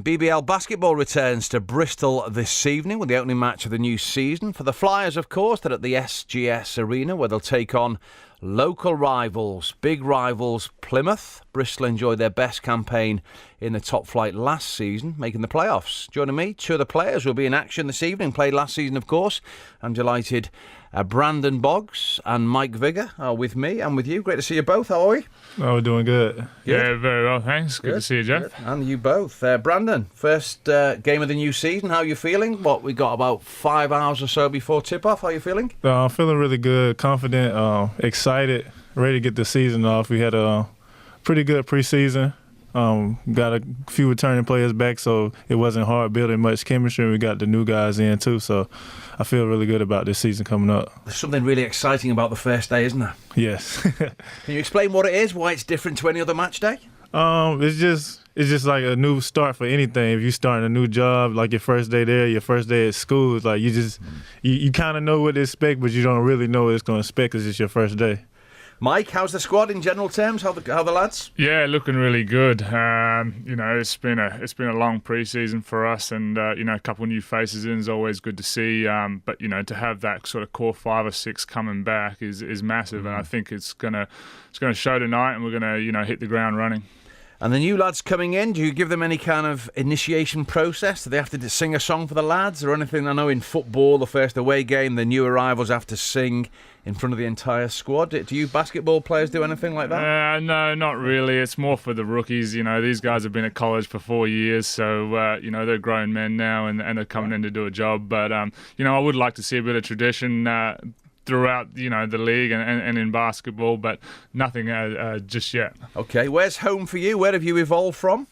BBL basketball returns to Bristol this evening with the opening match of the new season. For the Flyers, of course, they're at the SGS Arena where they'll take on local rivals, big rivals Plymouth. Bristol enjoyed their best campaign in the top flight last season, making the playoffs. Joining me, two of the players will be in action this evening, played last season, of course. I'm delighted Brandon Boggs and Mike Vigor are with me and with you. Great to see you both. How are we? Oh, we're doing good. Yeah, very well, thanks. Good to see you, Geoff. Good. And you both. Brandon, first game of the new season. How are you feeling? We got about 5 hours or so before tip-off. How are you feeling? I'm feeling really good, confident, excited, ready to get the season off. We had a pretty good preseason. Got a few returning players back, so it wasn't hard building much chemistry. We got the new guys in too, so I feel really good about this season coming up. There's something really exciting about the first day, isn't there? Yes. Can you explain what it is, why it's different to any other match day? It's just like a new start for anything. If you start a new job, like your first day there, your first day at school, it's like you kind of know what to expect, but you don't really know what it's going to expect because it's your first day. Mike, how's the squad in general terms? How the lads? Yeah, looking really good. It's been a long pre-season for us, and a couple of new faces in is always good to see. But to have that sort of core 5 or 6 coming back is massive, and I think it's gonna show tonight, and we're gonna hit the ground running. And the new lads coming in, do you give them any kind of initiation process? Do they have to sing a song for the lads or anything? I know in football, the first away game, the new arrivals have to sing in front of the entire squad. Do you basketball players do anything like that? No, not really. It's more for the rookies. These guys have been at college for 4 years, so they're grown men now and they're coming in to do a job. But I would like to see a bit of tradition throughout the league and in basketball, but nothing just yet. Okay, where's home for you? Where have you evolved from?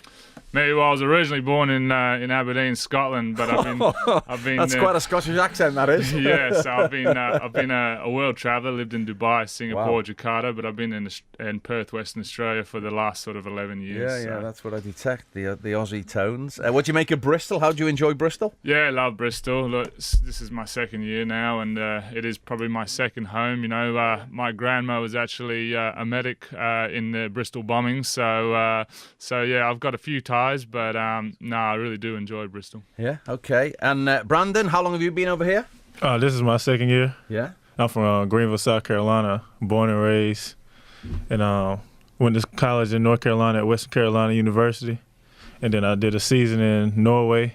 Me, well, I was originally born in Aberdeen, Scotland, but I've been. That's quite a Scottish accent, that is. Yeah, so I've been a world traveller. Lived in Dubai, Singapore, wow, Jakarta, but I've been in Perth, Western Australia for the last sort of 11 years. Yeah, that's what I detect, the Aussie tones. What do you make of Bristol? How do you enjoy Bristol? Yeah, I love Bristol. Look, this is my second year now, and it is probably my second home. My grandma was actually a medic in the Bristol bombing, so yeah, I've got a few ties, but I really do enjoy Bristol. Yeah, okay. And Brandon, how long have you been over here? This is my second year. Yeah. I'm from Greenville, South Carolina, born and raised, and went to college in North Carolina at Western Carolina University, and then I did a season in Norway,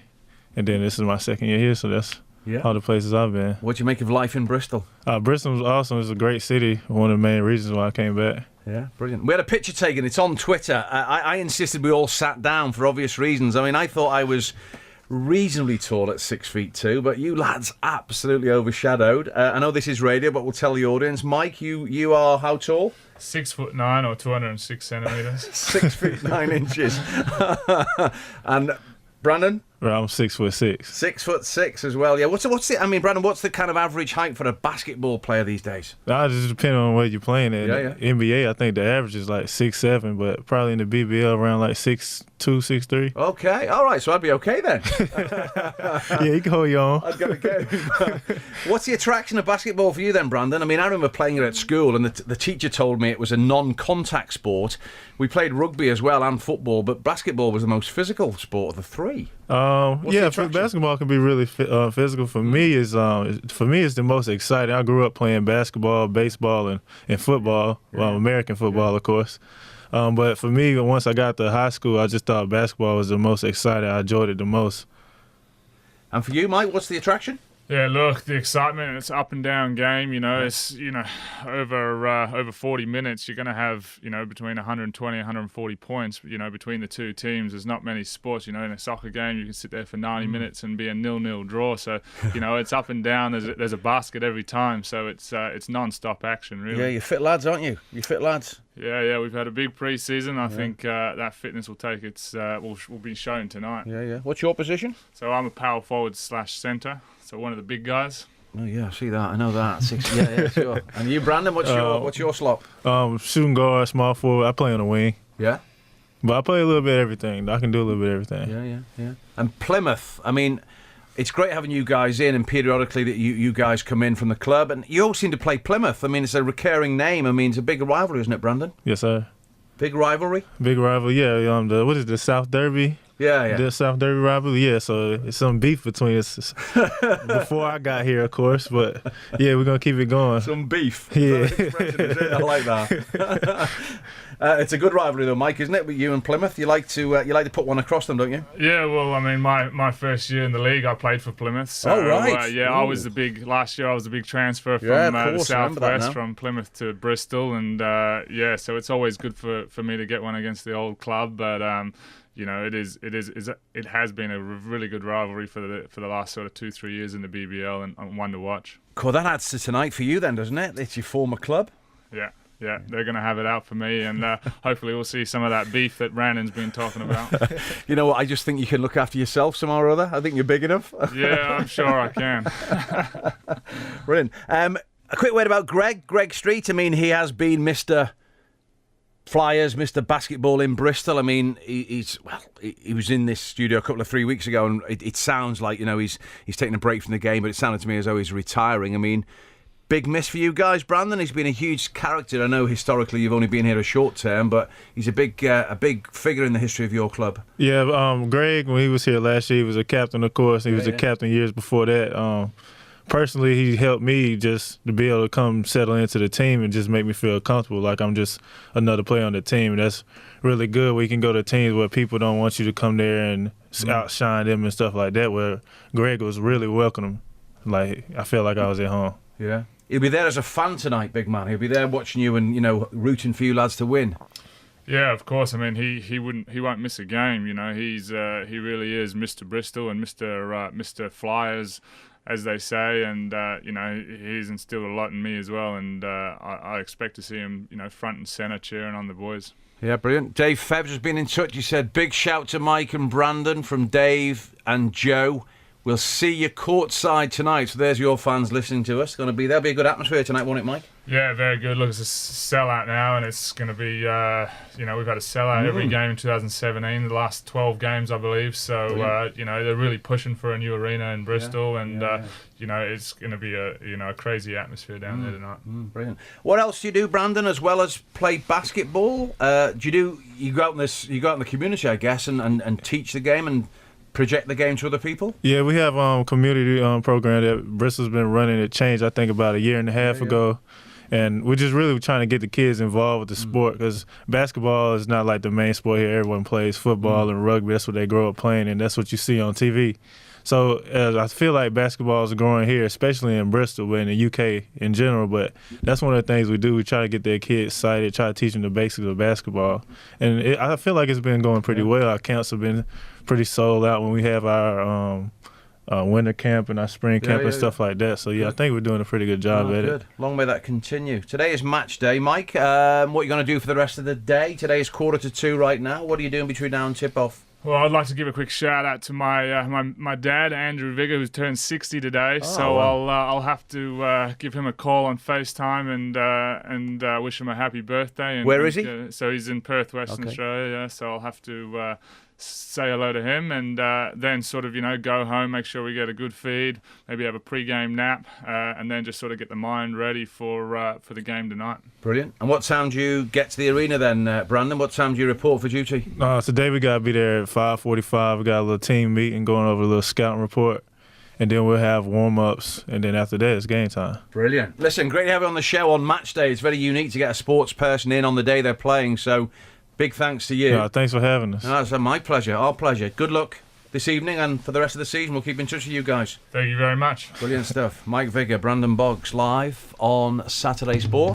and then this is my second year here, so that's all the places I've been. What do you make of life in Bristol? Bristol was awesome. It's a great city, one of the main reasons why I came back. Yeah, brilliant. We had a picture taken. It's on Twitter. I insisted we all sat down for obvious reasons. I mean, I thought I was reasonably tall at 6'2", but you lads absolutely overshadowed. I know this is radio, but we'll tell the audience. Mike, you are how tall? 6'9" or 206 centimetres. 6'9" inches. And Brandon? Well, I'm 6'6". 6'6" as well. Yeah. What's the? I mean, Brandon, what's the kind of average height for a basketball player these days? It just depends on where you're playing. In NBA, I think the average is like 6'7", but probably in the BBL around like 6'2", 6'3". Okay. All right. So I'd be okay then. Yeah, you can hold your own. I've got to go. What's the attraction of basketball for you then, Brandon? I mean, I remember playing it at school, and the teacher told me it was a non-contact sport. We played rugby as well and football, but basketball was the most physical sport of the three. Basketball can be really physical. For me, it's the most exciting. I grew up playing basketball, baseball, and football. Well, American football, of course. But for me, once I got to high school, I just thought basketball was the most exciting. I enjoyed it the most. And for you, Mike, what's the attraction? Yeah, look, the excitement, it's up and down game, it's, over 40 minutes, you're going to have, between 120 and 140 points, between the two teams. There's not many sports, in a soccer game, you can sit there for 90 minutes and be a 0-0 draw. So, it's up and down. There's a basket every time. So it's non-stop action, really. Yeah, you're fit lads, aren't you? You're fit lads. Yeah, we've had a big pre-season. I think that fitness will take its, will be shown tonight. Yeah. What's your position? So I'm a power forward / centre. So one of the big guys. Oh yeah, I see that. I know that. Yeah, sure. And you, Brandon, what's your slot? Shooting guard, small forward. I play on the wing. Yeah. But I play a little bit of everything. I can do a little bit of everything. Yeah. And Plymouth, I mean, it's great having you guys in, and periodically that you guys come in from the club, and you all seem to play Plymouth. I mean, it's a recurring name. I mean, it's a big rivalry, isn't it, Brandon? Yes, sir. Big rivalry? Big rivalry, yeah. What is the South Derby? Yeah. The South Derby rivalry, yeah. So it's some beef between us before I got here, of course. But yeah, we're gonna keep it going. Some beef. Yeah. I like that. It's a good rivalry though, Mike, isn't it? With you and Plymouth, you like to put one across them, don't you? Yeah, well, I mean, my first year in the league, I played for Plymouth. So, oh right. I was last year I was the big transfer from the Southwest from Plymouth to Bristol, and so it's always good for me to get one against the old club, but. It has been a really good rivalry for the last sort of 2-3 years in the BBL, and one to watch. Cool, that adds to tonight for you then, doesn't it? It's your former club. Yeah, they're going to have it out for me, and hopefully we'll see some of that beef that Brandon's been talking about. You know what? I just think you can look after yourself somehow or other. I think you're big enough. Yeah, I'm sure I can. Brilliant. A quick word about Greg Street. I mean, he has been Mr. Flyers, Mr. Basketball in Bristol. I mean, he was in this studio a couple of 3 weeks ago, and it sounds like, he's taking a break from the game, but it sounded to me as though he's retiring. I mean, big miss for you guys, Brandon. He's been a huge character. I know historically you've only been here a short term, but he's a big figure in the history of your club. Yeah, Greg, when he was here last year, he was a captain, of course. He was a captain years before that. Personally, he helped me just to be able to come settle into the team and just make me feel comfortable, like I'm just another player on the team. And that's really good. We can go to teams where people don't want you to come there and outshine them and stuff like that, where Greg was really welcoming. Like, I felt like I was at home. Yeah. He'll be there as a fan tonight, big man. He'll be there watching you and, rooting for you lads to win. Yeah, of course. I mean, he won't miss a game. He really is Mr. Bristol and Mr. Flyers, as they say, and he's instilled a lot in me as well, and I expect to see him, front and centre cheering on the boys. Yeah, brilliant. Dave Febbs has been in touch. He said, big shout to Mike and Brandon from Dave and Joe. We'll see you courtside tonight. So there's your fans listening to us. There'll be a good atmosphere tonight, won't it, Mike? Yeah, very good. Look, it's a sellout now, and it's going to be, we've had a sellout every game in 2017, the last 12 games, I believe. So, they're really pushing for a new arena in Bristol, and it's going to be a crazy atmosphere down there tonight. Brilliant. What else do you do, Brandon, as well as play basketball? You go out in the community, I guess, and teach the game and project the game to other people? Yeah, we have a community program that Bristol's been running. It changed, I think, about a year and a half ago. And we're just really trying to get the kids involved with the sport, because basketball is not like the main sport here. Everyone plays football and rugby. That's what they grow up playing, and that's what you see on TV. So I feel like basketball is growing here, especially in Bristol, but in the UK in general. But that's one of the things we do. We try to get their kids excited, try to teach them the basics of basketball. And I feel like it's been going pretty well. Our camps have been pretty sold out when we have our winter camp and our spring camp and stuff like that. So, I think we're doing a pretty good job at it. Long may that continue. Today is match day, Mike. What are you going to do for the rest of the day? Today is 1:45 right now. What are you doing between now and tip-off? Well, I'd like to give a quick shout out to my dad, Andrew Vigor, who's turned 60 today. I'll have to give him a call on FaceTime and wish him a happy birthday. And, where is he? So he's in Perth, Western Australia. Yeah, so I'll have to say hello to him, and then sort of go home, make sure we get a good feed, maybe have a pre-game nap, and then just sort of get the mind ready for the game tonight. Brilliant. And what time do you get to the arena then, Brandon? What time do you report for duty? Today we got to be there at 5:45. We got a little team meeting, going over a little scouting report, and then we'll have warm-ups, and then after that it's game time. Brilliant. Listen, great to have you on the show on match day. It's very unique to get a sports person in on the day they're playing, so big thanks to you. Thanks for having us. It's my pleasure, our pleasure. Good luck this evening, and for the rest of the season, we'll keep in touch with you guys. Thank you very much. Brilliant stuff. Mike Vigor, Brandon Boggs, live on Saturday Sport.